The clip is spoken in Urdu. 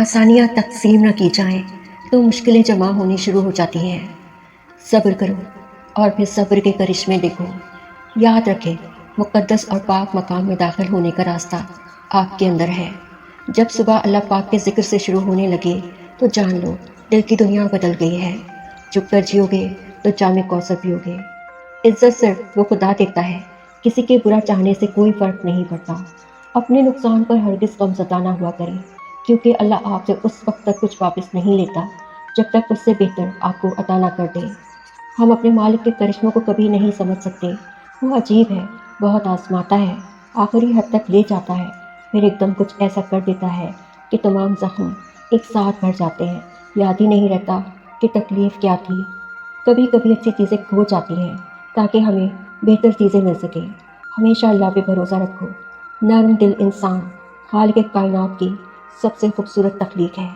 آسانیاں تقسیم نہ کی جائیں تو مشکلیں جمع ہونی شروع ہو جاتی ہیں۔ صبر کرو اور پھر صبر کے کرشمے دیکھو۔ یاد رکھیں، مقدس اور پاک مقام میں داخل ہونے کا راستہ آپ کے اندر ہے۔ جب صبح اللہ پاک کے ذکر سے شروع ہونے لگے تو جان لو دل کی دنیا بدل گئی ہے۔ جھک کر جیو گے تو جام کوثر پیو گے۔ عزت صرف وہ خدا دیتا ہے، کسی کے برا چاہنے سے کوئی فرق نہیں پڑتا۔ اپنے نقصان پر ہرگز غمزدہ نہ ہوا کریں، کیونکہ اللہ آپ سے اس وقت تک کچھ واپس نہیں لیتا جب تک اس سے بہتر آپ کو عطا نہ کر دے۔ ہم اپنے مالک کے کرشموں کو کبھی نہیں سمجھ سکتے۔ وہ عجیب ہے، بہت آزماتا ہے، آخری حد تک لے جاتا ہے، پھر ایک دم کچھ ایسا کر دیتا ہے کہ تمام زخم ایک ساتھ بھر جاتے ہیں۔ یاد ہی نہیں رہتا کہ تکلیف کیا تھی۔ کبھی کبھی اچھی چیزیں کھو جاتی ہیں تاکہ ہمیں بہتر چیزیں مل سکیں۔ ہمیشہ اللہ پہ بھروسہ رکھو۔ نرم دل انسان خالق کائنات کی سب سے خوبصورت تخلیق ہے۔